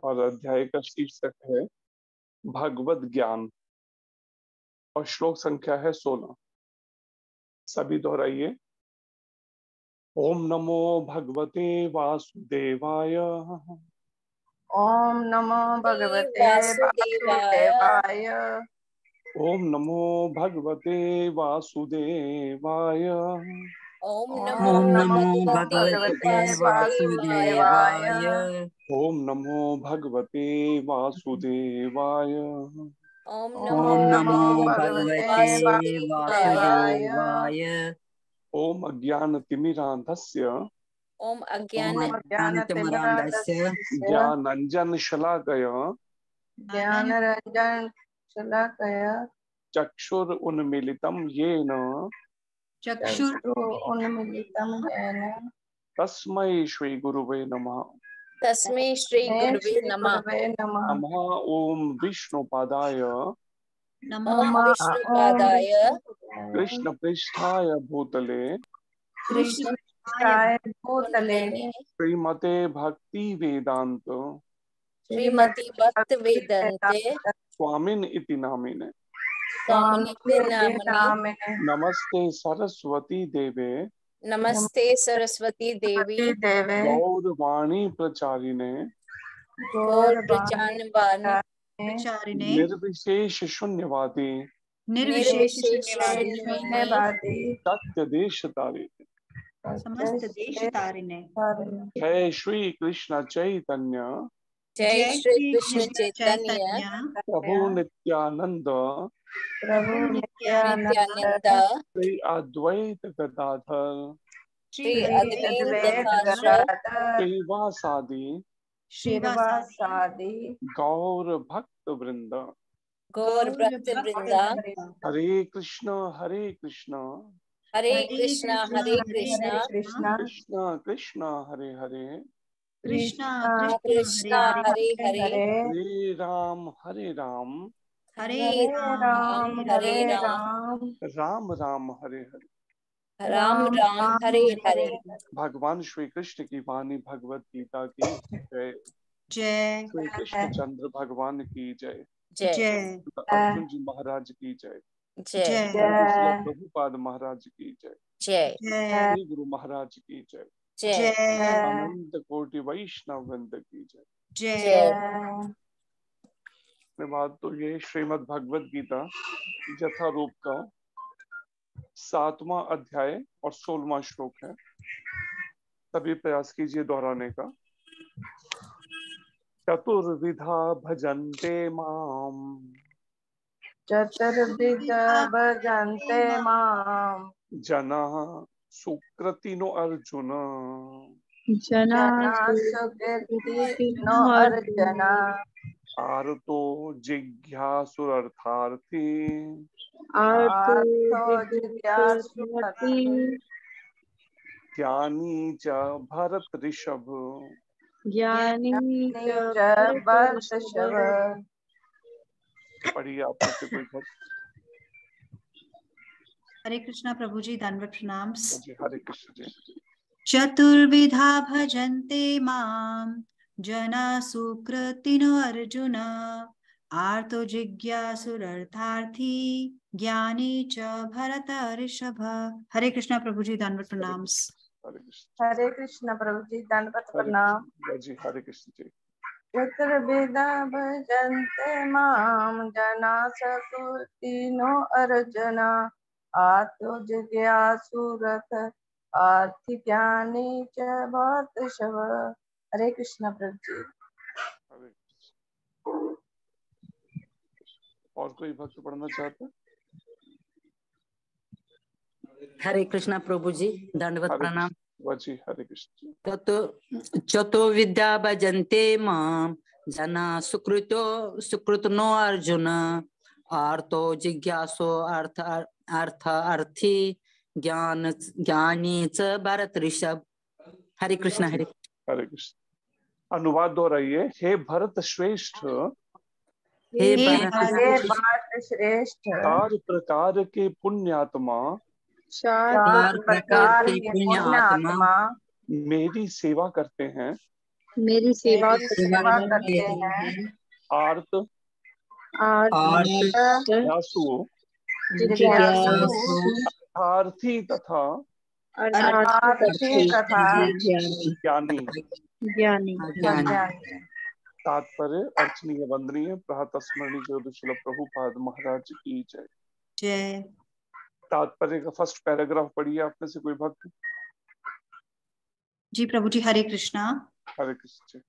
और अध्याय का शीर्षक है भगवत ज्ञान और श्लोक संख्या है 16। सभी दोहराइए। ओम नमो भगवते वासुदेवाय। ओम नमो भगवते वासुदेवाय। वासुदेवाय। ओम नमो भगवते वासुदेवाय। ओम ओम नमो नमो भगवते भगवते वासुदेवाय। वासुदेवाय। ओम नमो भगवते वासुदेवाय। ओम ओम नमो नमो भगवते भगवते वासुदेवाय। वासुदेवाय। ओम अज्ञानतिमिरान्धस्य ओम ओम अज्ञान ज्ञानतिमिरान्धस्य ज्ञानाञ्जन शलाकय ज्ञानरञ्जन शलाकया चक्षुरुन्मीलितं येन चक्षुरुन्मीलितं येन तस्मै श्री गुरुवे नमः। तस्मै श्री गुरुवे श्री नमः। गुरुवे नमः। नमः ओम विष्णुपादाय ओम विष्णुपादाय कृष्ण पृष्ठाय भूतले कृष्ण कृष्णाय भूतले श्रीमते भक्ति वेदांत श्रीमती भक्त वेदन्ते स्वामिन इति नामिने स्वामिनिति नामनि नामिने नमस्ते सरस्वती देवे नमस्ते सरस्वती देवी देवे गौरवाणी प्रचारिणे गौर प्रचारवाणी निर्विशेष शून्यवादी निर्विशेष शून्यवादी शून्यवादी सत्य देश तारिणे समस्त देश तारिणे। जय श्री कृष्ण चैतन्य जय श्री कृष्ण चैतन्य प्रभु नित्यानंद प्रभु नित्यानंद श्री अद्वैत गदाधर श्री अद्वैत गदाधर श्रीवासादि श्रीवासादि गौर भक्त वृंद। गौर भक्त वृंदा। हरे कृष्ण हरे कृष्ण हरे कृष्णा कृष्णा कृष्ण कृष्ण हरे हरे कृष्णा कृष्णा हरे हरे हरे राम हरे राम हरे राम राम राम हरे हरे राम राम हरे हरे। भगवान श्री कृष्ण की वाणी भगवत गीता की जय। जय। श्री कृष्ण चंद्र भगवान की जय। जय अर्जुन जी महाराज की जय। जय प्रभुपाद महाराज की जय। जय श्री गुरु महाराज की जय। जय अनंत कोटि वैष्णव वृंद की जय। जय। बात तो ये श्रीमद् भगवत गीता यथा रूप का 7वां अध्याय और 16वां श्लोक है। तभी प्रयास कीजिए दोहराने का। चतुर्विधा भजन्ते माम चतुर्विधा भजन्ते माम जना सुकृतिनो अर्जुन जना सुकृतिनो अर्जुन आर्तो जिज्ञासुरर्थार्थी आर्थो जिज्ञासुरर्थी ज्ञानी च भरत ऋषभ ज्ञानी च भरतर्षभ। पढ़िए आप में से कोई भक्त। हरे कृष्णा प्रभु जी, दंडवत प्रणाम। जी हरे कृष्ण जी। चतुर्विधा भजन्ते माम जना सुकृतिनो अर्जुन आर्तो जिज्ञासुरर्थार्थी ज्ञानी च भरतर्षभ। हरे कृष्णा प्रभु जी, दंडवत प्रणाम। हरे कृष्ण प्रभु जी, दंडवत प्रणाम। जी हरे कृष्ण जी। चतुर्विधा भजन्ते माम जना सुकृतिनो अर्जुन आर्तो जिज्ञासुरथ आर्ति ज्ञानी च भरतर्षभ। हरे कृष्ण प्रभु जी। और कोई भक्त पढ़ना चाहता है? हरे कृष्णा प्रभु जी, दंडवत प्रणाम। जी हरे कृष्ण। चतुर्विद्या भजन्ते माम जना सुकृतो अर्जुन आर्तो जिज्ञासो अर्थी ज्ञानी च भरत ऋषभ। हरे कृष्ण। हरे कृष्ण। अनुवाद दोहराइए। हे भरत श्रेष्ठ, हे भरत श्रेष्ठ, चार प्रकार के पुण्यात्मा चार प्रकार के पुण्यात्मा मेरी सेवा करते हैं। मेरी सेवा सेवा करते हैं आर्त आर्त जिज्ञासु जिज्ञासु अर्थार्थी तथा अर्थार्थी तथा ज्ञानी। ज्ञानी। ज्ञानी। तात्पर्य अर्चनीय वंदनीय प्रातः स्मरणीय ज्योतिषुल प्रभुपाद महाराज की जय। जय। तात्पर्य का फर्स्ट पैराग्राफ पढ़िए आपने से कोई भक्त। जी प्रभु जी, हरे कृष्णा। हरे कृष्ण।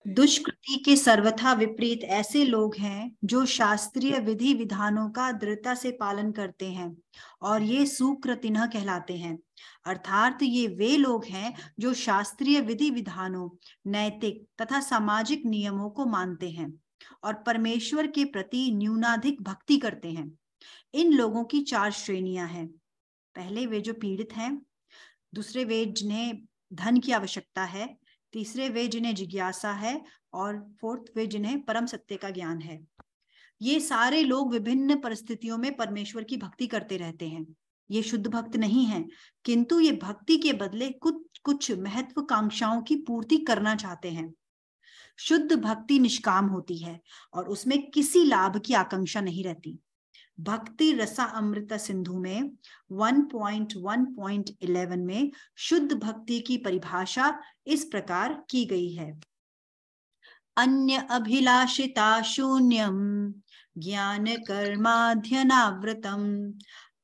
दुष्कृति के सर्वथा विपरीत ऐसे लोग हैं जो शास्त्रीय विधि विधानों का दृढ़ता से पालन करते हैं और ये सुकृतिनः कहलाते हैं। अर्थात ये वे लोग हैं जो शास्त्रीय विधि विधानों, नैतिक तथा सामाजिक नियमों को मानते हैं और परमेश्वर के प्रति न्यूनाधिक भक्ति करते हैं। इन लोगों की 4 श्रेणियां हैं। पहले वे जो पीड़ित हैं, दूसरे वे जिन्हें धन की आवश्यकता है, तीसरे वे जिन्हें जिज्ञासा है और फोर्थ वे जिन्हें परम सत्य का ज्ञान है। ये सारे लोग विभिन्न परिस्थितियों में परमेश्वर की भक्ति करते रहते हैं। ये शुद्ध भक्त नहीं हैं, किंतु ये भक्ति के बदले कुछ महत्वाकांक्षाओं की पूर्ति करना चाहते हैं। शुद्ध भक्ति निष्काम होती है और उसमें किसी लाभ की आकांक्षा नहीं रहती। भक्ति रसा अमृत सिंधु में 1.1.11 में शुद्ध भक्ति की परिभाषा इस प्रकार की गई है। अन्य अभिलाषिता शून्यम ज्ञान कर्माध्यनावृतम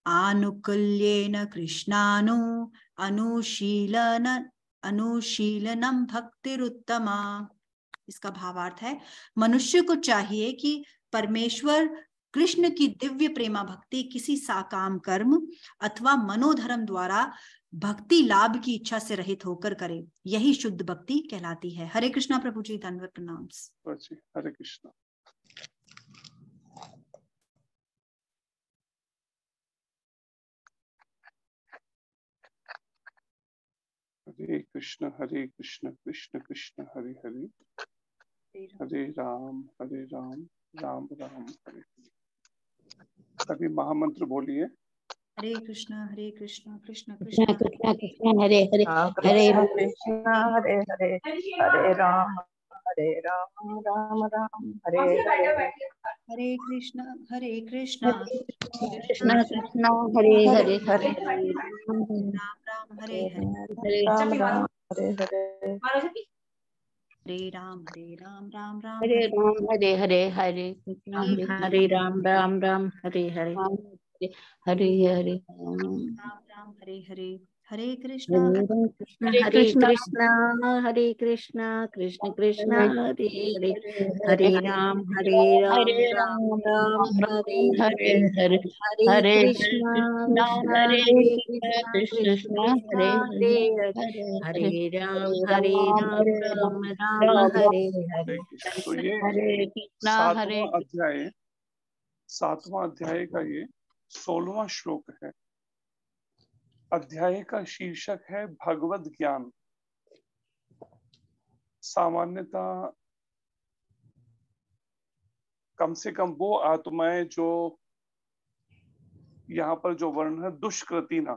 आनुकूल्येन कृष्णानु अनुशीलनम भक्तिरुत्तमा। इसका भावार्थ है, मनुष्य को चाहिए कि परमेश्वर कृष्ण की दिव्य प्रेमा भक्ति किसी साकाम कर्म अथवा मनोधर्म द्वारा भक्ति लाभ की इच्छा से रहित होकर करे। यही शुद्ध भक्ति कहलाती है। हरे कृष्णा प्रभु जी, धन्यवाद, प्रणाम। हरे कृष्णा। हरे कृष्ण कृष्ण कृष्ण हरे हरे, हरे राम राम राम हरे हरे। सभी महामंत्र बोलिए। हरे कृष्णा कृष्ण कृष्ण कृष्ण हरे हरे, हरे कृष्ण हरे हरे, हरे राम राम राम हरे हरे। हरे कृष्णा कृष्ण कृष्ण हरे हरे, हरे राम राम हरे हरे, राम राम हरे हरे। हरे राम राम राम हरे राम हरे हरे, हरे कृष्ण हरे राम राम हरे हरे, हरे हरे राम हरे हरे। हरे कृष्णा हरे कृष्ण कृष्ण कृष्ण हरे हरे, हरे राम राम हरे हरे, हरे कृष्ण कृष्ण हरे हरे, हरे राम राम हरे हरे। तो ये हरे कृष्णा हरे सातवां अध्याय का ये 16वां श्लोक है। अध्याय का शीर्षक है भगवत ज्ञान। सामान्यतः कम से कम वो आत्माएं जो यहाँ पर जो वर्ण है दुष्कृति ना,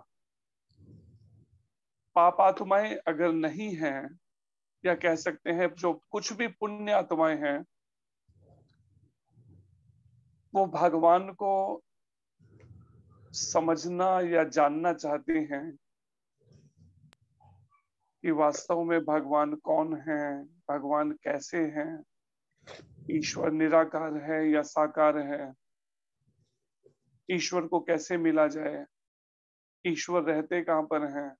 पाप आत्माएं अगर नहीं हैं, या कह सकते हैं जो कुछ भी पुण्य आत्माएं हैं, वो भगवान को समझना या जानना चाहते हैं कि वास्तव में भगवान कौन है, भगवान कैसे हैं, ईश्वर निराकार है या साकार है, ईश्वर को कैसे मिला जाए, ईश्वर रहते कहां पर हैं,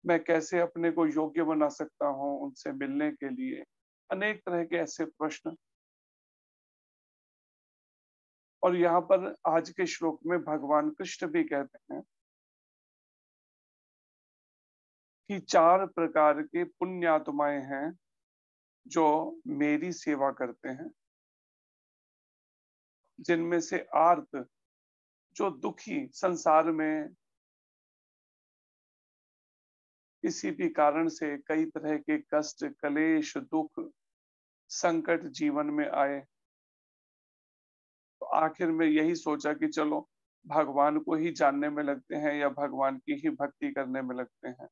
मैं कैसे अपने को योग्य बना सकता हूं उनसे मिलने के लिए। अनेक तरह के ऐसे प्रश्न। और यहाँ पर आज के श्लोक में भगवान कृष्ण भी कहते हैं कि 4 प्रकार के पुण्य आत्माएं हैं जो मेरी सेवा करते हैं, जिनमें से आर्त जो दुखी, संसार में किसी भी कारण से कई तरह के कष्ट, कलेश, दुख, संकट जीवन में आए, तो आखिर में यही सोचा कि चलो भगवान को ही जानने में लगते हैं या भगवान की ही भक्ति करने में लगते हैं।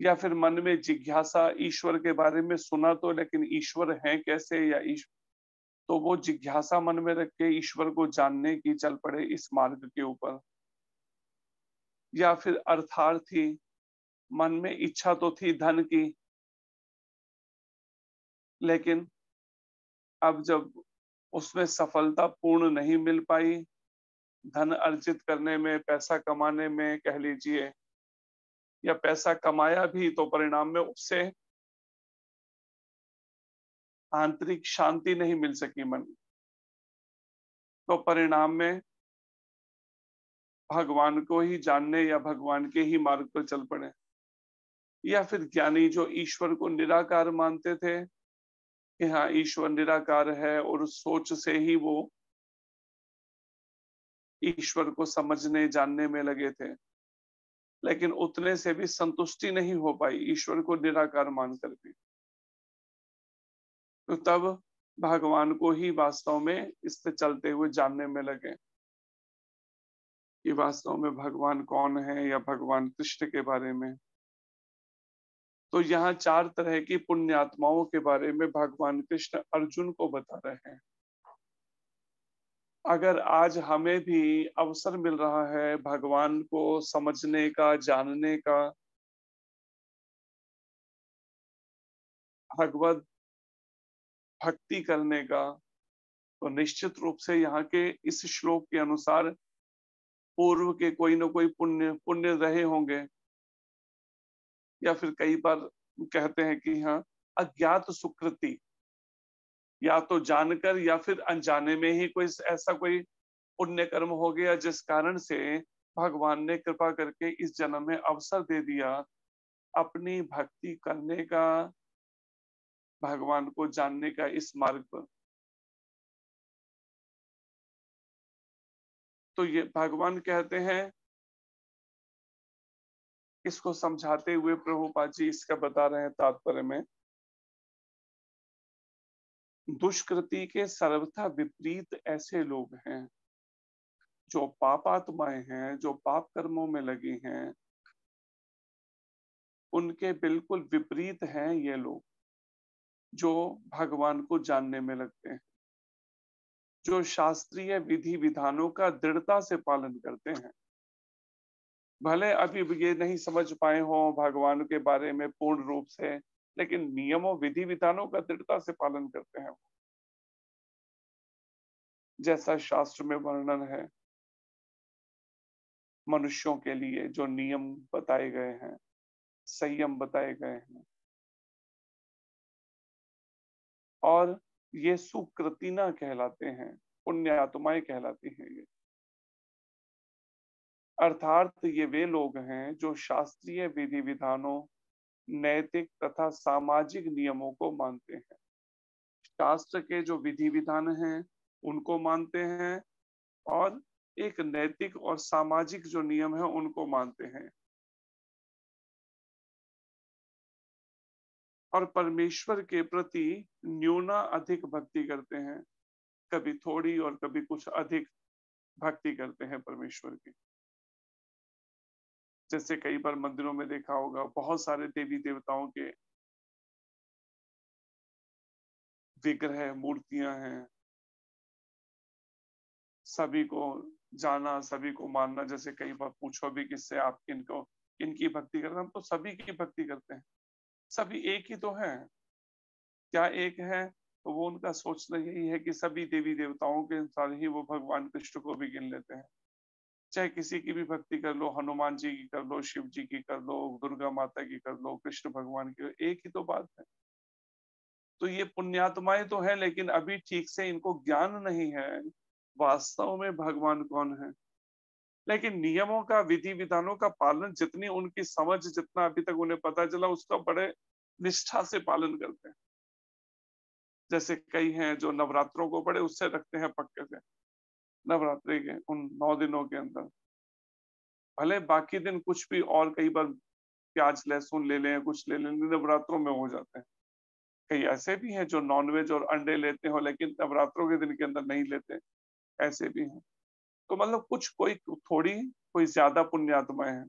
या फिर मन में जिज्ञासा, ईश्वर के बारे में सुना तो, लेकिन ईश्वर है कैसे, या ईश्वर, तो वो जिज्ञासा मन में रख के ईश्वर को जानने की चल पड़े इस मार्ग के ऊपर। या फिर अर्थार्थी, मन में इच्छा तो थी धन की, लेकिन अब जब उसमें सफलता पूर्ण नहीं मिल पाई, धन अर्जित करने में, पैसा कमाने में कह लीजिए, या पैसा कमाया भी तो परिणाम में उससे आंतरिक शांति नहीं मिल सकी मन, तो परिणाम में भगवान को ही जानने या भगवान के ही मार्ग पर चल पड़े। या फिर ज्ञानी जो ईश्वर को निराकार मानते थे कि हाँ ईश्वर निराकार है, और उस सोच से ही वो ईश्वर को समझने जानने में लगे थे, लेकिन उतने से भी संतुष्टि नहीं हो पाई ईश्वर को निराकार मानकर भी। तो तब भगवान को ही वास्तव में इस पे चलते हुए जानने में लगे कि वास्तव में भगवान कौन है, या भगवान कृष्ण के बारे में। तो यहाँ 4 तरह की पुण्यात्माओं के बारे में भगवान कृष्ण अर्जुन को बता रहे हैं। अगर आज हमें भी अवसर मिल रहा है भगवान को समझने का, जानने का, भगवत भक्ति करने का, तो निश्चित रूप से यहाँ के इस श्लोक के अनुसार पूर्व के कोई न कोई पुण्य रहे होंगे, या फिर कई बार कहते हैं कि हाँ अज्ञात सुकृति, या तो जानकर या फिर अनजाने में ही कोई ऐसा कोई पुण्य कर्म हो गया जिस कारण से भगवान ने कृपा करके इस जन्म में अवसर दे दिया अपनी भक्ति करने का, भगवान को जानने का इस मार्ग पर। तो ये भगवान कहते हैं, इसको समझाते हुए प्रभुपाद जी इसका बता रहे हैं तात्पर्य में, दुष्कृति के सर्वथा विपरीत ऐसे लोग हैं जो पापात्माएं हैं, जो पाप कर्मों में लगे हैं, उनके बिल्कुल विपरीत हैं ये लोग जो भगवान को जानने में लगते हैं, जो शास्त्रीय विधि विधानों का दृढ़ता से पालन करते हैं। भले अभी ये नहीं समझ पाए हो भगवान के बारे में पूर्ण रूप से, लेकिन नियमों विधि विधानों का दृढ़ता से पालन करते हैं, जैसा शास्त्र में वर्णन है। मनुष्यों के लिए जो नियम बताए गए हैं, संयम बताए गए हैं, और ये सुकृतिना कहलाते हैं, पुण्य आत्माएं कहलाती हैं ये। अर्थात ये वे लोग हैं जो शास्त्रीय विधि विधानों, नैतिक तथा सामाजिक नियमों को मानते हैं। शास्त्र के जो विधि विधान हैं उनको मानते हैं, और एक नैतिक और सामाजिक जो नियम है उनको मानते हैं, और परमेश्वर के प्रति न्यूना अधिक भक्ति करते हैं, कभी थोड़ी और कभी कुछ अधिक भक्ति करते हैं परमेश्वर की। जैसे कई बार मंदिरों में देखा होगा बहुत सारे देवी देवताओं के विग्रह, मूर्तियां हैं, सभी को जाना, सभी को मानना। जैसे कई बार पूछो भी किससे आप किनकी भक्ति करते हैं, हम तो सभी की भक्ति करते हैं, सभी एक ही तो हैं। क्या एक है? तो वो उनका सोचना यही है कि सभी देवी देवताओं के अनुसार ही वो भगवान कृष्ण को भी गिन लेते हैं। चाहे किसी की भी भक्ति कर लो, हनुमान जी की कर लो, शिव जी की कर लो, दुर्गा माता की कर लो, कृष्ण भगवान की, एक ही तो बात है। तो ये पुण्यात्माएं तो है, लेकिन अभी ठीक से इनको ज्ञान नहीं है वास्तव में भगवान कौन है। लेकिन नियमों का, विधि विधानों का पालन, जितनी उनकी समझ, जितना अभी तक उन्हें पता चला, उसका बड़े निष्ठा से पालन करते हैं। जैसे कई हैं जो नवरात्रों को बड़े उससे रखते हैं पक्के से, नवरात्रि के उन 9 दिनों के अंदर भले बाकी दिन कुछ भी, और कई बार प्याज लहसुन ले लें, कुछ ले लें, नवरात्रों में हो जाते हैं। कई ऐसे भी हैं जो नॉनवेज और अंडे लेते हो लेकिन नवरात्रों के दिन के अंदर नहीं लेते, ऐसे भी हैं। तो मतलब कुछ कोई थोड़ी, कोई ज्यादा पुण्यात्माएं हैं।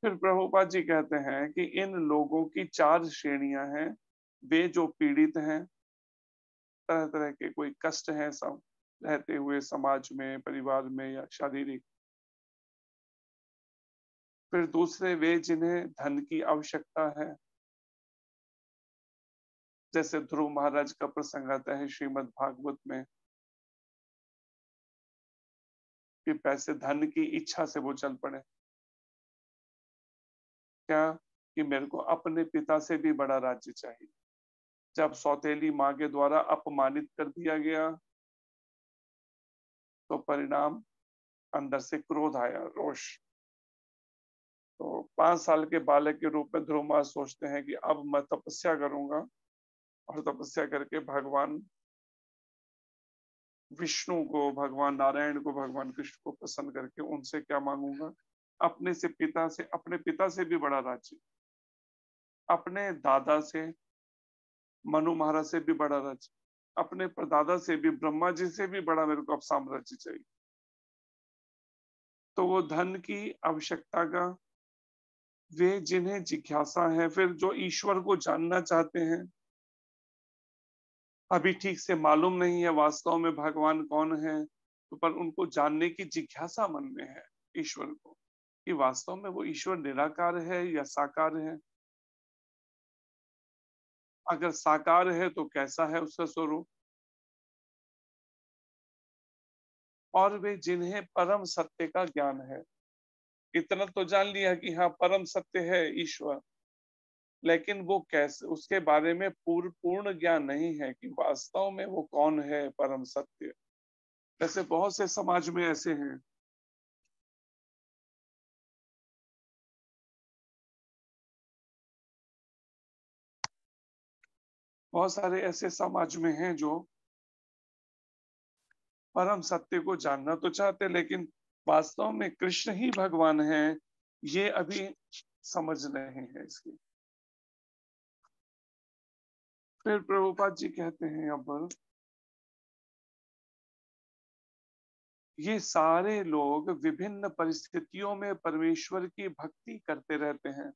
फिर प्रभुपाद जी कहते हैं कि इन लोगों की 4 श्रेणियां हैं। वे जो पीड़ित हैं, तरह तरह के कोई कष्ट हैं सब रहते हुए समाज में, परिवार में या शारीरिक। फिर दूसरे वे जिन्हें धन की आवश्यकता है, जैसे ध्रुव महाराज का प्रसंग आता है श्रीमद् भागवत में कि पैसे धन की इच्छा से वो चल पड़े, क्या कि मेरे को अपने पिता से भी बड़ा राज्य चाहिए। जब सौतेली माँ के द्वारा अपमानित कर दिया गया तो परिणाम अंदर से क्रोध आया, रोष। तो 5 साल के बालक के रूप में ध्रुव महाराज सोचते हैं कि अब मैं तपस्या करूंगा और तपस्या करके भगवान विष्णु को, भगवान नारायण को, भगवान कृष्ण को प्रसन्न करके उनसे क्या मांगूंगा, अपने पिता से भी बड़ा राज्य, अपने दादा से, मनु महाराज से भी बड़ा राज्य, अपने परदादा से भी, ब्रह्मा जी से भी बड़ा मेरे को अब साम्राज्य चाहिए। तो वो धन की आवश्यकता का, वे जिन्हें जिज्ञासा है, फिर जो ईश्वर को जानना चाहते हैं, अभी ठीक से मालूम नहीं है वास्तव में भगवान कौन है, तो पर उनको जानने की जिज्ञासा मन में है ईश्वर को, कि वास्तव में वो ईश्वर निराकार है या साकार है। अगर साकार है तो कैसा है उसका स्वरूप। और वे जिन्हें परम सत्य का ज्ञान है, इतना तो जान लिया कि हाँ परम सत्य है ईश्वर, लेकिन वो कैसे, उसके बारे में पूर्ण ज्ञान नहीं है कि वास्तव में वो कौन है परम सत्य। जैसे बहुत से समाज में ऐसे हैं, बहुत सारे ऐसे समाज में हैं जो परम सत्य को जानना तो चाहते, लेकिन वास्तव में कृष्ण ही भगवान है, ये अभी समझ नहीं है इसकी। फिर प्रभुपाद जी कहते हैं अब, ये सारे लोग विभिन्न परिस्थितियों में परमेश्वर की भक्ति करते रहते हैं।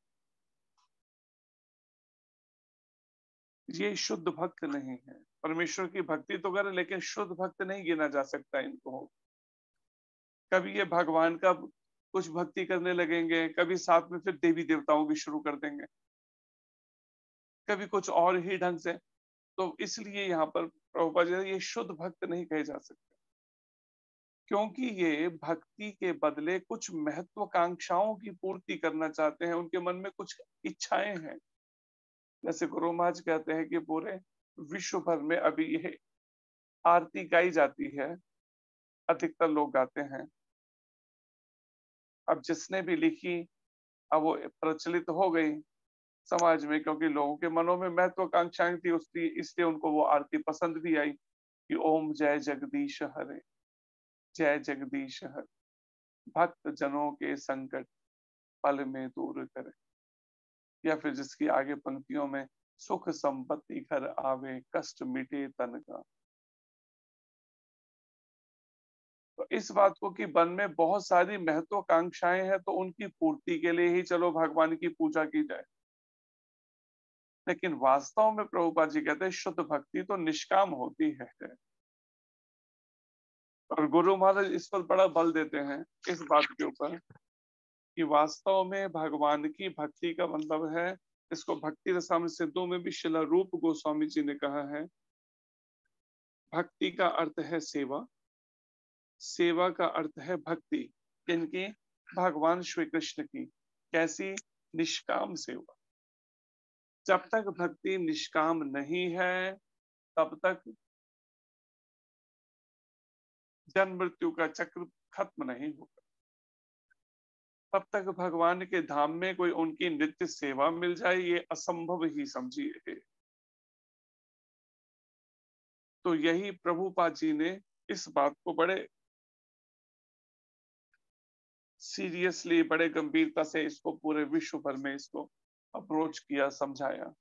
ये शुद्ध भक्त नहीं है, परमेश्वर की भक्ति तो करे लेकिन शुद्ध भक्त नहीं गिना जा सकता इनको। कभी ये भगवान का कुछ भक्ति करने लगेंगे, कभी साथ में फिर देवी देवताओं की शुरू कर देंगे, कभी कुछ और ही ढंग से। तो इसलिए यहाँ पर प्रभुपाद जी ये शुद्ध भक्त नहीं कहे जा सकते, क्योंकि ये भक्ति के बदले कुछ महत्वाकांक्षाओं की पूर्ति करना चाहते हैं, उनके मन में कुछ इच्छाएं हैं। जैसे गुरु महाराज कहते हैं कि पूरे विश्व भर में अभी ये आरती गाई जाती है, अधिकतर लोग गाते हैं। अब जिसने भी लिखी, अब वो प्रचलित हो गई समाज में, क्योंकि लोगों के मनों में महत्वाकांक्षाएं थी उसकी, इसलिए उनको वो आरती पसंद भी आई कि ओम जय जगदीश हरे, जय जगदीश हरे, भक्त जनों के संकट पल में दूर करे। या फिर जिसकी आगे पंक्तियों में सुख संपत्ति घर आवे, कष्ट मिटे तन का। तो इस बात को कि मन में बहुत सारी महत्वाकांक्षाएं हैं, तो उनकी पूर्ति के लिए ही चलो भगवान की पूजा की जाए। लेकिन वास्तव में प्रभुपाद जी कहते हैं शुद्ध भक्ति तो निष्काम होती है। और गुरु महाराज इस पर बड़ा बल देते हैं इस बात के ऊपर कि वास्तव में भगवान की भक्ति का मतलब है, इसको भक्ति रसामृत सिद्धों में भी शिला रूप गोस्वामी जी ने कहा है, भक्ति का अर्थ है सेवा, सेवा का अर्थ है भक्ति। किनकी? भगवान श्री कृष्ण की। कैसी? निष्काम सेवा। जब तक भक्ति निष्काम नहीं है तब तक जन्म मृत्यु का चक्र खत्म नहीं होगा। तब तक भगवान के धाम में कोई उनकी नित्य सेवा मिल जाए ये असंभव ही समझिए। तो यही प्रभुपाद जी ने इस बात को बड़े सीरियसली, बड़े गंभीरता से इसको पूरे विश्व भर में इसको अप्रोच किया, समझाया।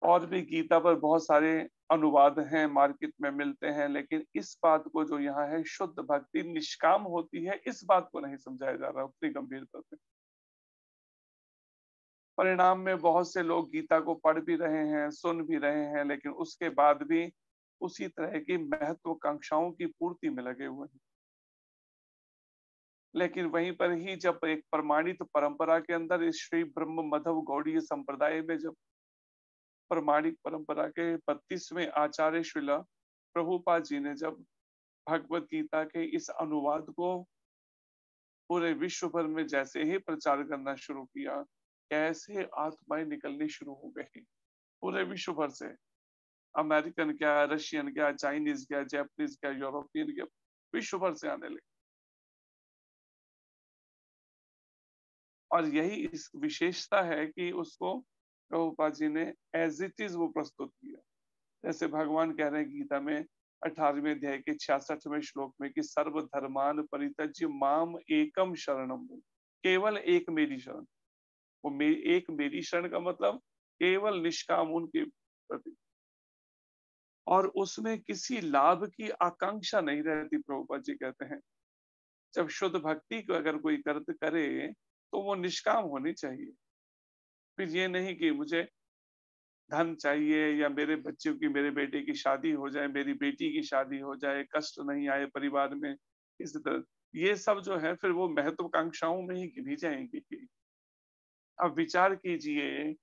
और भी गीता पर बहुत सारे अनुवाद हैं, मार्केट में मिलते हैं, लेकिन इस बात को जो यहाँ है शुद्ध भक्ति निष्काम होती है, इस बात को नहीं समझाया जा रहा उतनी गंभीरता से। परिणाम में बहुत से लोग गीता को पढ़ भी रहे हैं, सुन भी रहे हैं, लेकिन उसके बाद भी उसी तरह की महत्वाकांक्षाओं की पूर्ति में लगे हुए हैं। लेकिन वहीं पर ही जब एक प्रमाणित परंपरा के अंदर इस श्री ब्रह्म मधव गौड़ीय संप्रदाय में जब प्रमाणिक परंपरा के 32वें आचार्य श्रीला प्रभुपाद जी ने जब भगवत गीता के इस अनुवाद को पूरे विश्व भर में जैसे ही प्रचार करना शुरू किया, कैसे आत्माएं निकलनी शुरू हो गई पूरे विश्व भर से। अमेरिकन क्या, रशियन क्या, चाइनीज क्या, जापानीज क्या, यूरोपियन क्या, विश्व भर से आने लगे। और यही इस विशेषता है कि उसको प्रभुपाद जी ने एज इट इज वो प्रस्तुत किया। जैसे भगवान कह रहे हैं गीता में 18वें अध्याय के 66वें श्लोक में कि सर्वधर्मान परित्यज्य माम एकम शरणम, केवल एक मेरी शरण। वो एक मेरी शरण का मतलब केवल निष्काम उनके प्रति, और उसमें किसी लाभ की आकांक्षा नहीं रहती। प्रभुपाद जी कहते हैं जब शुद्ध भक्ति को अगर कोई करे तो वो निष्काम होनी चाहिए। फिर ये नहीं कि मुझे धन चाहिए या मेरे बच्चों की, मेरे बेटे की शादी हो जाए, मेरी बेटी की शादी हो जाए, कष्ट नहीं आए परिवार में, इस तरह ये सब जो है फिर वो महत्वाकांक्षाओं में ही गिनी जाएंगी। अब विचार कीजिए,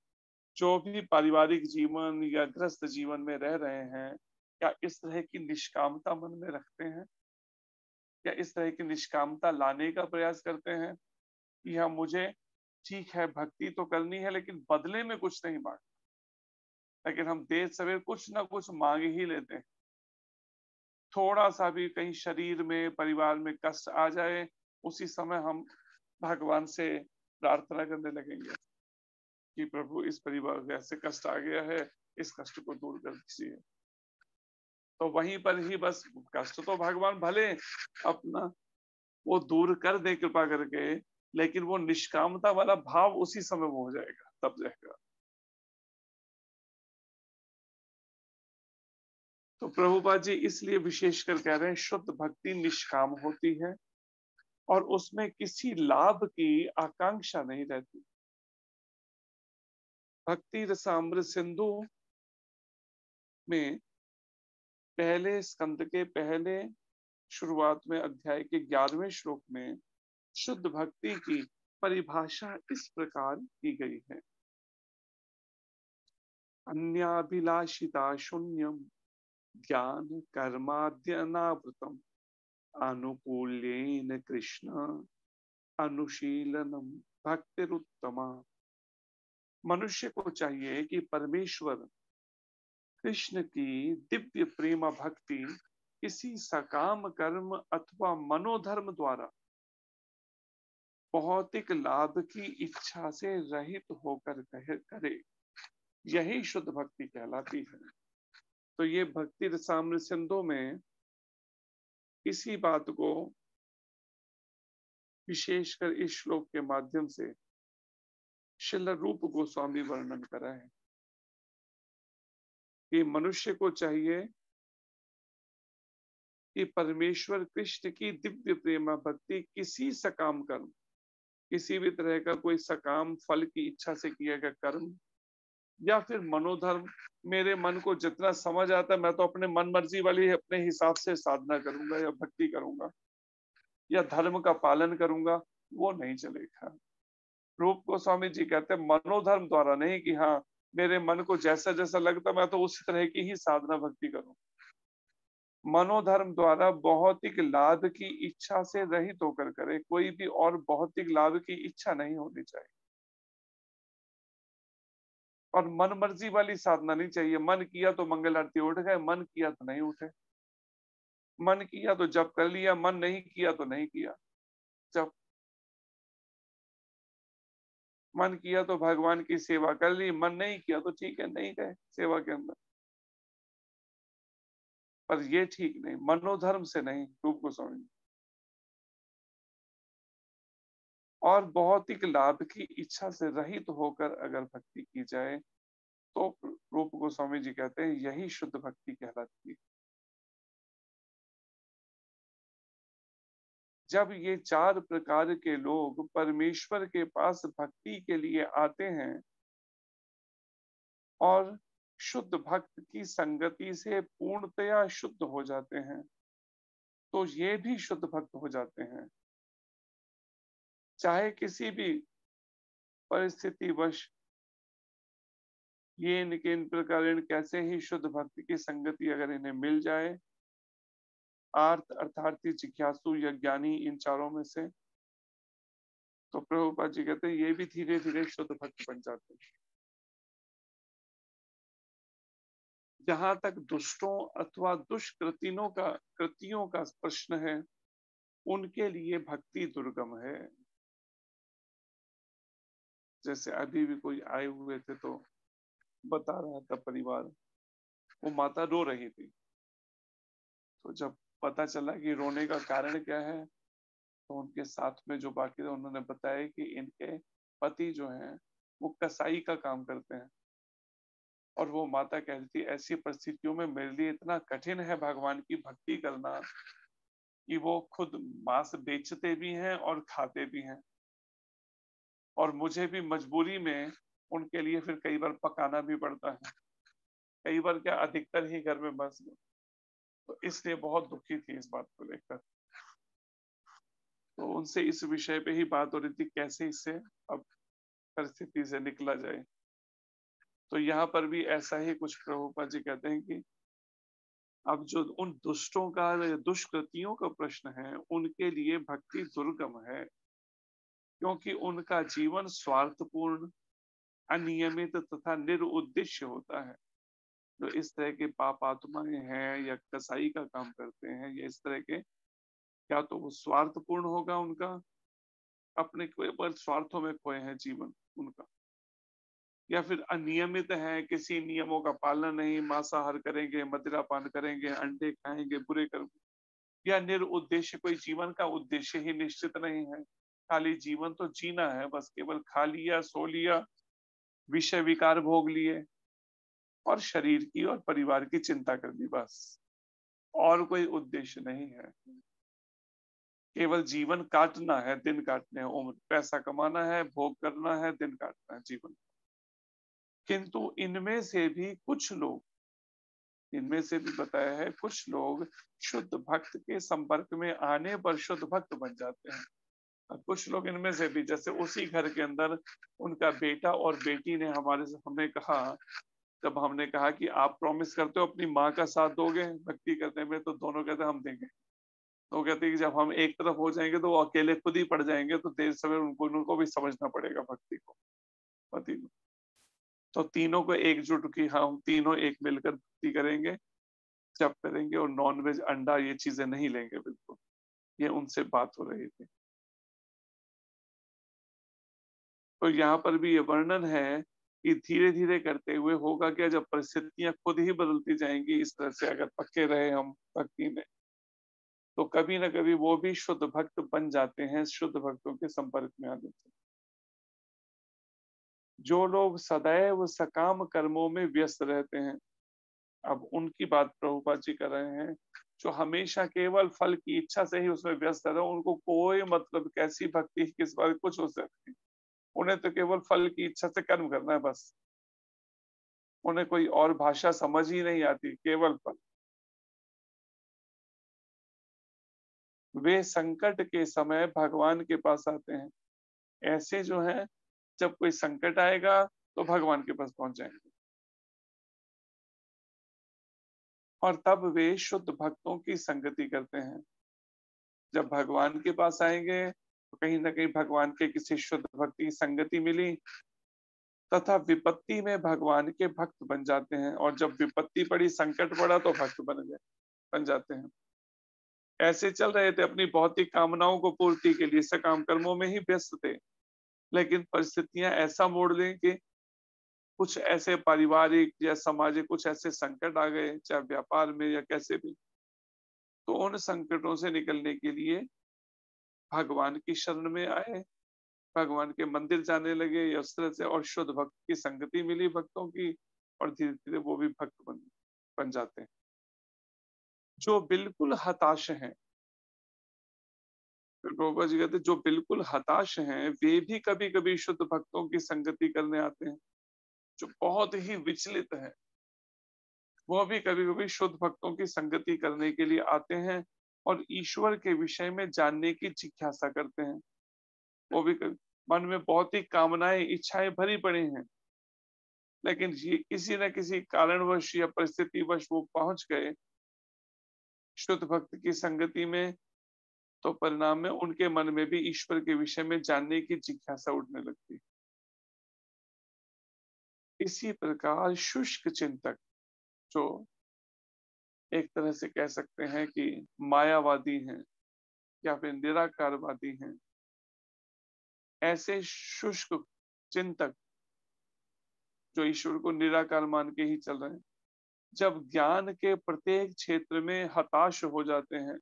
जो भी पारिवारिक जीवन या ग्रस्त जीवन में रह रहे हैं, क्या इस तरह की निष्कामता मन में रखते हैं? क्या इस तरह की निष्कामता लाने का प्रयास करते हैं कि हाँ मुझे ठीक है भक्ति तो करनी है लेकिन बदले में कुछ नहीं मांग, लेकिन हम देर सवेर कुछ ना कुछ मांग ही लेते हैं। थोड़ा सा भी कहीं शरीर में, परिवार में कष्ट आ जाए, उसी समय हम भगवान से प्रार्थना करने लगेंगे कि प्रभु इस परिवार में ऐसे कष्ट आ गया है, इस कष्ट को दूर कर दीजिए। तो वहीं पर ही बस कष्ट तो भगवान भले अपना वो दूर कर दे कृपा करके, लेकिन वो निष्कामता वाला भाव उसी समय वो हो जाएगा, तब जाएगा। तो प्रभुपाद जी इसलिए विशेषकर कह रहे हैं शुद्ध भक्ति निष्काम होती है और उसमें किसी लाभ की आकांक्षा नहीं रहती। भक्ति रसामृत सिंधु में पहले स्कंद के पहले शुरुआत में अध्याय के 11वें श्लोक में शुद्ध भक्ति की परिभाषा इस प्रकार की गई है। अन्याभिलाषिता शून्यम ज्ञान कर्माद्यनावृतम अनुकूल्येन कृष्ण अनुशीलनम भक्तिरुत्तमा। मनुष्य को चाहिए कि परमेश्वर कृष्ण की दिव्य प्रेम भक्ति किसी सकाम कर्म अथवा मनोधर्म द्वारा भौतिक लाभ की इच्छा से रहित होकर करे, यही शुद्ध भक्ति कहलाती है। तो ये भक्ति रसामृत सिंधु में इसी बात को विशेषकर इस श्लोक के माध्यम से श्रील रूप गोस्वामी वर्णन करा है कि मनुष्य को चाहिए कि परमेश्वर कृष्ण की दिव्य प्रेमा भक्ति किसी सकाम कर्म, किसी भी तरह का कोई सकाम फल की इच्छा से किया गया कर्म या फिर मनोधर्म, मेरे मन को जितना समझ आता है मैं तो अपने मन मर्जी वाली अपने हिसाब से साधना करूंगा या भक्ति करूंगा या धर्म का पालन करूंगा, वो नहीं चलेगा। रूप गोस्वामी जी कहते हैं मनोधर्म द्वारा नहीं कि हाँ मेरे मन को जैसा जैसा लगता मैं तो उसी तरह की ही साधना भक्ति करूं। मनोधर्म द्वारा भौतिक लाभ की इच्छा से रहित होकर करे, कोई भी और भौतिक लाभ की इच्छा नहीं होनी चाहिए। और मन मर्जी वाली साधना नहीं चाहिए। मन किया तो मंगल आरती उठ गए, मन किया तो नहीं उठे, मन किया तो जप कर लिया, मन नहीं किया तो नहीं किया जप, मन किया तो भगवान की सेवा कर ली, मन नहीं किया तो ठीक है नहीं गए सेवा के अंदर। पर ये ठीक नहीं, मनोधर्म से नहीं, रूप गोस्वामी। और भौतिक लाभ की इच्छा से रहित होकर अगर भक्ति की जाए तो रूप गोस्वामी जी कहते हैं यही शुद्ध भक्ति कहलाती है। जब ये 4 प्रकार के लोग परमेश्वर के पास भक्ति के लिए आते हैं और शुद्ध भक्त की संगति से पूर्णतया शुद्ध हो जाते हैं, तो ये भी शुद्ध भक्त हो जाते हैं। चाहे किसी भी परिस्थितिवश ये इन प्रकार कैसे ही शुद्ध भक्ति की संगति अगर इन्हें मिल जाए, आर्त अर्थार्थी जिज्ञासु या ज्ञानी, इन चारों में से, तो प्रभुपाद जी कहते हैं ये भी धीरे धीरे शुद्ध भक्त बन जाते हैं। जहां तक दुष्टों अथवा दुष्कृतियों का प्रश्न है, उनके लिए भक्ति दुर्गम है। जैसे अभी भी कोई आए हुए थे तो बता रहा था परिवार, वो माता रो रही थी, तो जब पता चला कि रोने का कारण क्या है, तो उनके साथ में जो बाकी थे उन्होंने बताया कि इनके पति जो हैं वो कसाई का काम करते हैं, और वो माता कहती थी ऐसी परिस्थितियों में मेरे लिए इतना कठिन है भगवान की भक्ति करना कि वो खुद मांस बेचते भी हैं और खाते भी हैं, और मुझे भी मजबूरी में उनके लिए फिर कई बार पकाना भी पड़ता है, कई बार क्या अधिकतर ही घर में बस, तो इसलिए बहुत दुखी थी इस बात को लेकर। तो उनसे इस विषय पे ही बात हो रही थी कैसे इससे अब परिस्थिति से निकला जाए। तो यहाँ पर भी ऐसा ही कुछ प्रभुपाद जी कहते हैं कि अब जो उन दुष्टों का दुष्कृतियों का प्रश्न है, उनके लिए भक्ति दुर्गम है, क्योंकि उनका जीवन स्वार्थपूर्ण, अनियमित तथा निरुद्देश्य होता है। जो इस तरह के पाप आत्माएं हैं या कसाई का काम करते हैं या इस तरह के, क्या तो वो स्वार्थपूर्ण होगा उनका, अपने पर स्वार्थों में खोए हैं जीवन उनका, या फिर अनियमित है, किसी नियमों का पालन नहीं, मांसाहार करेंगे, मदिरा पान करेंगे, अंडे खाएंगे, बुरे कर्म, या निरुद्देश्य, कोई जीवन का उद्देश्य ही निश्चित नहीं है, खाली जीवन तो जीना है, बस केवल खा लिया, सो लिया, विषय विकार भोग लिए और शरीर की और परिवार की चिंता कर ली, बस, और कोई उद्देश्य नहीं है। केवल जीवन काटना है, दिन काटने हैं, उम्र पैसा कमाना है, भोग करना है, दिन काटना है जीवन। किंतु इनमें से भी कुछ लोग, इनमें से भी बताया है, कुछ लोग शुद्ध भक्त के संपर्क में आने पर शुद्ध भक्त बन जाते हैं। और कुछ लोग इनमें से भी, जैसे उसी घर के अंदर उनका बेटा और बेटी ने हमने कहा, जब हमने कहा कि आप प्रॉमिस करते हो अपनी माँ का साथ दोगे भक्ति करने में, तो दोनों कहते हम देंगे। तो कहते हैं कि जब हम एक तरफ हो जाएंगे तो वो अकेले खुद ही पड़ जाएंगे, तो देर सवेर उनको भी समझना पड़ेगा भक्ति को, पति को। तो तीनों को एकजुट की, हम तीनों एक मिलकर भक्ति करेंगे, जब करेंगे, और नॉनवेज अंडा ये चीजें नहीं लेंगे बिल्कुल। ये उनसे बात हो रही थी। तो यहाँ पर भी ये वर्णन है कि धीरे धीरे करते हुए होगा क्या, जब परिस्थितियां खुद ही बदलती जाएंगी इस तरह से, अगर पक्के रहे हम भक्ति में, तो कभी ना कभी वो भी शुद्ध भक्त बन जाते हैं शुद्ध भक्तों के संपर्क में आने से। जो लोग सदैव सकाम कर्मों में व्यस्त रहते हैं, अब उनकी बात प्रभुपाद जी कर रहे हैं, जो हमेशा केवल फल की इच्छा से ही उसमें व्यस्त रहे, उनको कोई मतलब कैसी भक्ति किस बात कुछ हो सकती, उन्हें तो केवल फल की इच्छा से कर्म करना है बस, उन्हें कोई और भाषा समझ ही नहीं आती, केवल फल। वे संकट के समय भगवान के पास आते हैं। ऐसे जो हैं, जब कोई संकट आएगा तो भगवान के पास पहुंच जाएंगे, और तब वे शुद्ध भक्तों की संगति करते हैं। जब भगवान के पास आएंगे तो कहीं ना कहीं भगवान के किसी शुद्ध भक्ति की संगति मिली, तथा विपत्ति में भगवान के भक्त बन जाते हैं, और जब विपत्ति पड़ी, संकट पड़ा, तो भक्त बन जाते हैं। ऐसे चल रहे थे, अपनी भौतिक कामनाओं को पूर्ति के लिए सकाम कर्मों में ही व्यस्त थे, लेकिन परिस्थितियां ऐसा मोड़ लें कि कुछ ऐसे पारिवारिक या सामाजिक कुछ ऐसे संकट आ गए, चाहे व्यापार में या कैसे भी, तो उन संकटों से निकलने के लिए भगवान की शरण में आए, भगवान के मंदिर जाने लगे या उस तरह से, और शुद्ध भक्त की संगति मिली भक्तों की, और धीरे धीरे वो भी भक्त बन जाते हैं। जो बिल्कुल हताश हैं, फिर प्रभुपाद जी कहते जो बिल्कुल हताश हैं वे भी कभी कभी शुद्ध भक्तों की संगति करने आते हैं। जो बहुत ही विचलित है वो भी कभी कभी शुद्ध भक्तों की संगति करने के लिए आते हैं और ईश्वर के विषय में जानने की जिज्ञासा करते हैं। वो भी मन में बहुत ही कामनाएं इच्छाएं भरी पड़ी हैं, लेकिन ये किसी न किसी कारणवश या परिस्थितिवश वो पहुंच गए शुद्ध भक्त की संगति में, तो परिणाम में उनके मन में भी ईश्वर के विषय में जानने की जिज्ञासा उठने लगती। इसी प्रकार शुष्क चिंतक जो एक तरह से कह सकते हैं कि मायावादी हैं या फिर निराकारवादी हैं, ऐसे शुष्क चिंतक जो ईश्वर को निराकार मान के ही चल रहे हैं, जब ज्ञान के प्रत्येक क्षेत्र में हताश हो जाते हैं,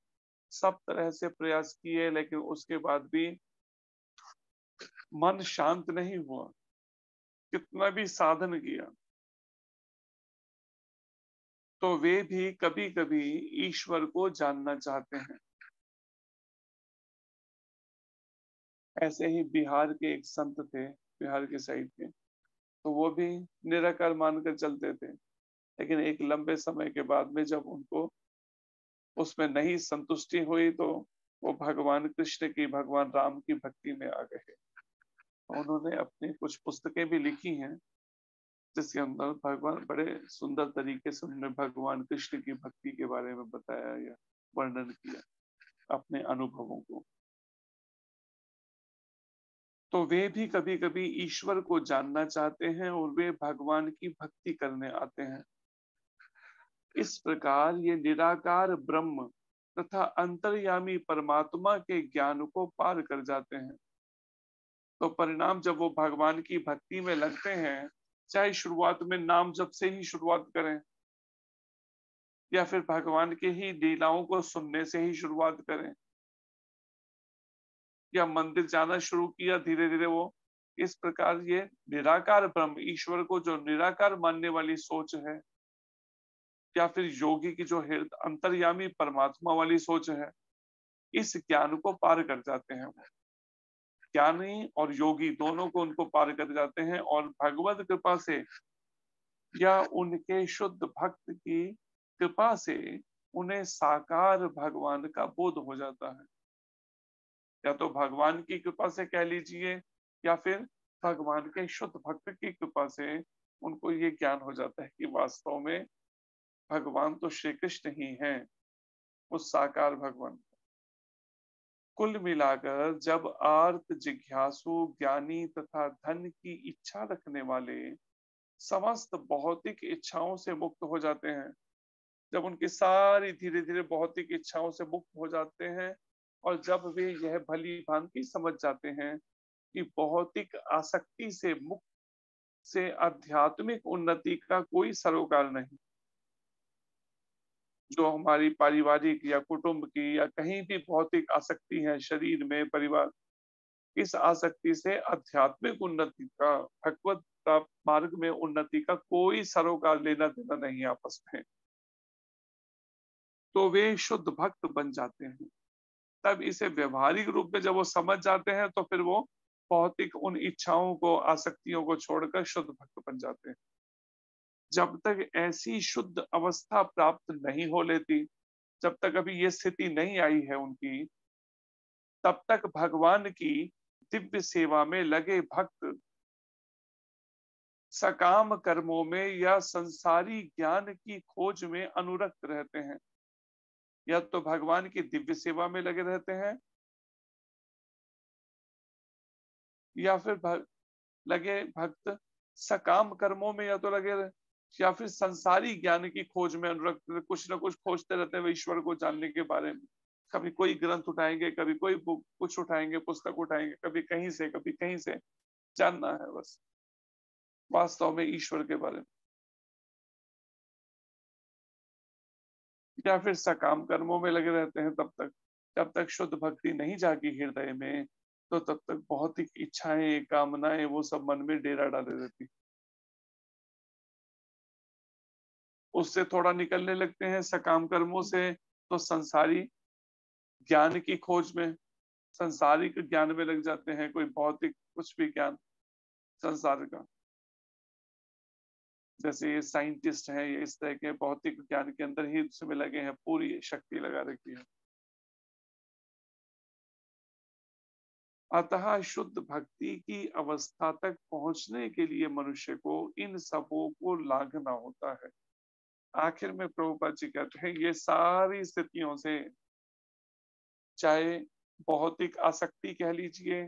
सब तरह से प्रयास किए लेकिन उसके बाद भी मन शांत नहीं हुआ, कितना भी साधन किया, तो वे भी कभी कभी ईश्वर को जानना चाहते हैं। ऐसे ही बिहार के एक संत थे, बिहार के साइड के, तो वो भी निराकार मानकर चलते थे, लेकिन एक लंबे समय के बाद में जब उनको उसमें नहीं संतुष्टि हुई तो वो भगवान कृष्ण की, भगवान राम की भक्ति में आ गए। उन्होंने अपनी कुछ पुस्तकें भी लिखी हैं जिसके अंदर भगवान बड़े सुंदर तरीके से उन्होंने भगवान कृष्ण की भक्ति के बारे में बताया या वर्णन किया अपने अनुभवों को। तो वे भी कभी कभी ईश्वर को जानना चाहते हैं और वे भगवान की भक्ति करने आते हैं। इस प्रकार ये निराकार ब्रह्म तथा अंतर्यामी परमात्मा के ज्ञान को पार कर जाते हैं। तो परिणाम जब वो भगवान की भक्ति में लगते हैं, चाहे शुरुआत में नाम जप से ही शुरुआत करें या फिर भगवान के ही लीलाओं को सुनने से ही शुरुआत करें या मंदिर जाना शुरू किया, धीरे धीरे वो इस प्रकार ये निराकार ब्रह्म ईश्वर को जो निराकार मानने वाली सोच है या फिर योगी की जो हृदय अंतर्यामी परमात्मा वाली सोच है, इस ज्ञान को पार कर जाते हैं। ज्ञानी और योगी दोनों को उनको पार कर जाते हैं और भगवत कृपा से या उनके शुद्ध भक्त की कृपा से उन्हें साकार भगवान का बोध हो जाता है। या तो भगवान की कृपा से कह लीजिए या फिर भगवान के शुद्ध भक्त की कृपा से उनको ये ज्ञान हो जाता है कि वास्तव में भगवान तो श्री कृष्ण ही हैं, उस साकार भगवान। कुल मिलाकर जब आर्त जिज्ञासु ज्ञानी तथा धन की इच्छा रखने वाले समस्त भौतिक इच्छाओं से मुक्त हो जाते हैं, जब उनकी सारी धीरे धीरे भौतिक इच्छाओं से मुक्त हो जाते हैं और जब वे यह भली भांति समझ जाते हैं कि भौतिक आसक्ति से मुक्त से आध्यात्मिक उन्नति का कोई सरोकार नहीं। जो हमारी पारिवारिक या कुटुंब की या कहीं भी भौतिक आसक्ति है शरीर में, परिवार, इस आसक्ति से आध्यात्मिक उन्नति का, भगवत प्राप्त मार्ग में उन्नति का कोई सरोकार लेना देना नहीं आपस में, तो वे शुद्ध भक्त बन जाते हैं। तब इसे व्यवहारिक रूप में जब वो समझ जाते हैं तो फिर वो भौतिक उन इच्छाओं को, आसक्तियों को छोड़कर शुद्ध भक्त बन जाते हैं। जब तक ऐसी शुद्ध अवस्था प्राप्त नहीं हो लेती, जब तक अभी ये स्थिति नहीं आई है उनकी, तब तक भगवान की दिव्य सेवा में लगे भक्त सकाम कर्मों में या संसारी ज्ञान की खोज में अनुरक्त रहते हैं। या तो भगवान की दिव्य सेवा में लगे रहते हैं या फिर लगे भक्त सकाम कर्मों में या तो लगे रहे, या फिर संसारी ज्ञान की खोज में अनुरक्त, कुछ ना कुछ खोजते रहते हैं ईश्वर को जानने के बारे में। कभी कोई ग्रंथ उठाएंगे, कभी कोई बुक कुछ उठाएंगे, पुस्तक उठाएंगे, कभी कहीं से कभी कहीं से जानना है बस वास्तव में ईश्वर के बारे में। या फिर सकाम कर्मों में लगे रहते हैं तब तक, जब तक शुद्ध भक्ति नहीं जागी हृदय में, तो तब तक भौतिक इच्छाएं, कामनाएं वो सब मन में डेरा डाले रहती। उससे थोड़ा निकलने लगते हैं सकाम कर्मों से, तो संसारी ज्ञान की खोज में, संसारिक ज्ञान में लग जाते हैं, कोई भौतिक कुछ भी ज्ञान संसार का, जैसे ये साइंटिस्ट हैं, ये इस तरह के भौतिक ज्ञान के अंदर ही उसमें लगे हैं, पूरी शक्ति लगा रखी है। अतः शुद्ध भक्ति की अवस्था तक पहुंचने के लिए मनुष्य को इन सबों को लांघना होता है। आखिर में प्रभुपाद जी कहते हैं ये सारी स्थितियों से, चाहे भौतिक आसक्ति कह लीजिए,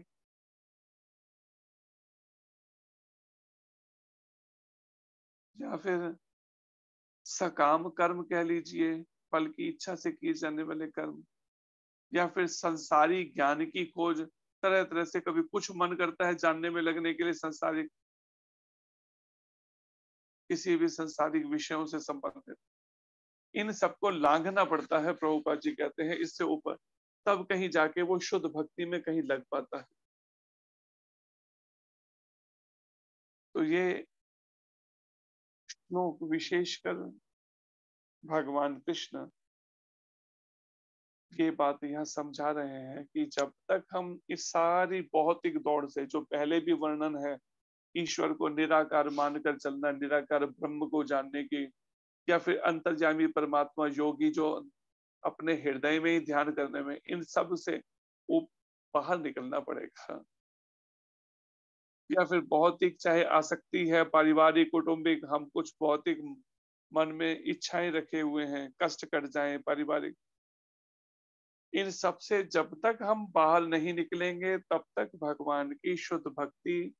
या फिर सकाम कर्म कह लीजिए, फल की इच्छा से किए जाने वाले कर्म, या फिर संसारी ज्ञान की खोज, तरह तरह से कभी कुछ मन करता है जानने में लगने के लिए संसारिक, किसी भी संसारिक विषयों से संबंधित, इन सबको लांघना पड़ता है। प्रभुपाद जी कहते हैं इससे ऊपर, तब कहीं जाके वो शुद्ध भक्ति में कहीं लग पाता है। तो ये श्लोक विशेषकर भगवान कृष्ण ये बात यहाँ समझा रहे हैं कि जब तक हम इस सारी भौतिक दौड़ से, जो पहले भी वर्णन है, ईश्वर को निराकार मानकर चलना, निराकार ब्रह्म को जानने की, या फिर अंतर्यामी परमात्मा योगी जो अपने हृदय में ही ध्यान करने में, इन सब से वो बाहर निकलना पड़ेगा। या फिर भौतिक चाहे आसक्ति है, पारिवारिक कौटुंबिक, हम कुछ भौतिक मन में इच्छाएं रखे हुए हैं, कष्ट कट जाए पारिवारिक, इन सब से जब तक हम बाहर नहीं निकलेंगे तब तक भगवान की शुद्ध भक्ति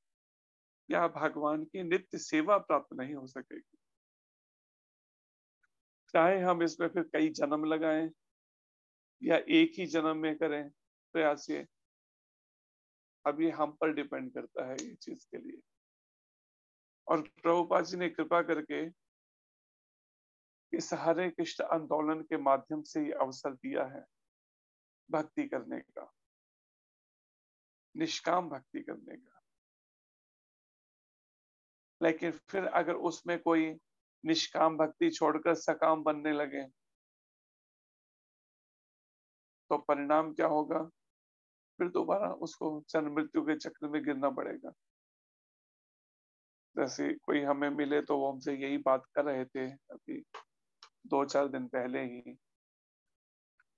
या भगवान की नित्य सेवा प्राप्त नहीं हो सकेगी। चाहे हम इसमें फिर कई जन्म लगाएं या एक ही जन्म में करें प्रयास, ये अब ये हम पर डिपेंड करता है ये चीज के लिए। और प्रभुपाद जी ने कृपा करके इस हरे कृष्ण आंदोलन के माध्यम से ये अवसर दिया है भक्ति करने का, निष्काम भक्ति करने का। लेकिन फिर अगर उसमें कोई निष्काम भक्ति छोड़कर सकाम बनने लगे तो परिणाम क्या होगा? फिर दोबारा उसको जन्म मृत्यु के चक्र में गिरना पड़ेगा। जैसे कोई हमें मिले तो वो हमसे यही बात कर रहे थे अभी 2-4 दिन पहले ही,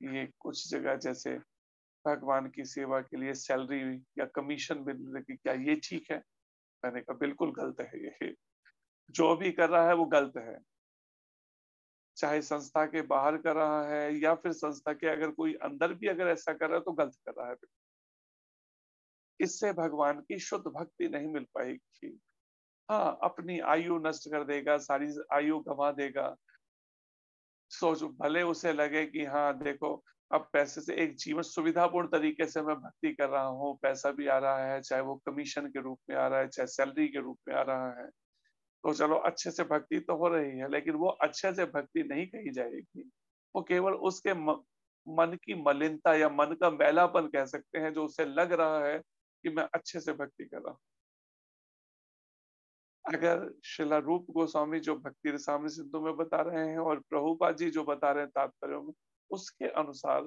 ये कुछ जगह जैसे भगवान की सेवा के लिए सैलरी या कमीशन मिल रही, क्या ये ठीक है? मैंने कहा बिल्कुल गलत है, ये जो भी कर रहा है वो गलत है, चाहे संस्था के बाहर कर रहा है या फिर संस्था के अगर कोई अंदर भी अगर ऐसा कर रहा है तो गलत कर रहा है। इससे भगवान की शुद्ध भक्ति नहीं मिल पाएगी। हाँ, अपनी आयु नष्ट कर देगा, सारी आयु गंवा देगा। सोच, भले उसे लगे कि हाँ देखो अब पैसे से एक जीवन सुविधापूर्ण तरीके से मैं भक्ति कर रहा हूँ, पैसा भी आ रहा है, चाहे वो कमीशन के रूप में आ रहा है, चाहे सैलरी के रूप में आ रहा है, तो चलो अच्छे से भक्ति तो हो रही है, लेकिन वो अच्छे से भक्ति नहीं कही जाएगी। वो केवल उसके मन की मलिनता या मन का मैलापन कह सकते हैं, जो उसे लग रहा है कि मैं अच्छे से भक्ति कर रहा हूँ। अगर श्रीला रूप गोस्वामी जो भक्ति रसामृत सिंधु में बता रहे हैं और प्रभुपाद जी जो बता रहे हैं तात्पर्यों में, उसके अनुसार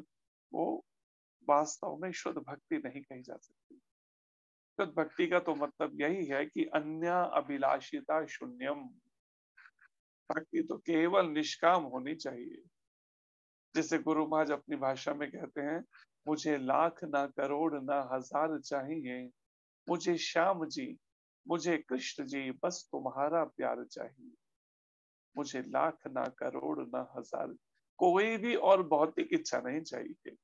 वो वास्तव में शुद्ध भक्ति नहीं कही जा सकती। शुद्ध भक्ति का तो मतलब यही है कि अन्य अभिलाषिता शून्यम, भक्ति तो केवल निष्काम होनी चाहिए। जैसे गुरु महाराज अपनी भाषा में कहते हैं, मुझे लाख ना करोड़ ना हजार चाहिए, मुझे श्याम जी, मुझे कृष्ण जी, बस तुम्हारा प्यार चाहिए। मुझे लाख ना करोड़ ना हजार, कोई भी और भौतिक इच्छा नहीं चाहिए।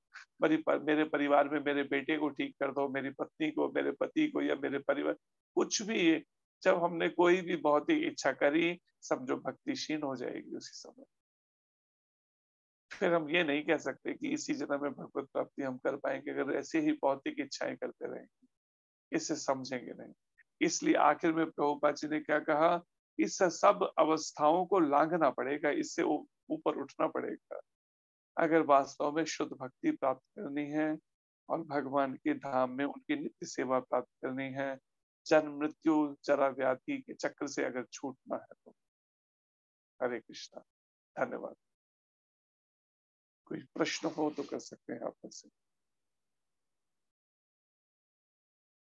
मेरे परिवार में मेरे बेटे को ठीक कर दो, मेरी पत्नी को, मेरे पति को, या मेरे परिवार, कुछ भी है। जब हमने कोई भी भौतिक इच्छा करी, समझो भक्ति क्षीण हो जाएगी उसी समय। फिर हम ये नहीं कह सकते कि इसी जन्म में भगवत प्राप्ति हम कर पाएंगे अगर ऐसे ही भौतिक इच्छाएं करते रहेंगे, इससे समझेंगे नहीं। इसलिए आखिर में प्रभुपाद जी ने क्या कहा, इस सब अवस्थाओं को लांघना पड़ेगा, इससे ऊपर उठना पड़ेगा अगर वास्तव में शुद्ध भक्ति प्राप्त करनी है और भगवान के धाम में उनकी नित्य सेवा प्राप्त करनी है, जन्म मृत्यु जरा व्याधि के चक्र से अगर छूटना है तो। हरे कृष्णा, धन्यवाद। कोई प्रश्न हो तो कर सकते हैं आपस से।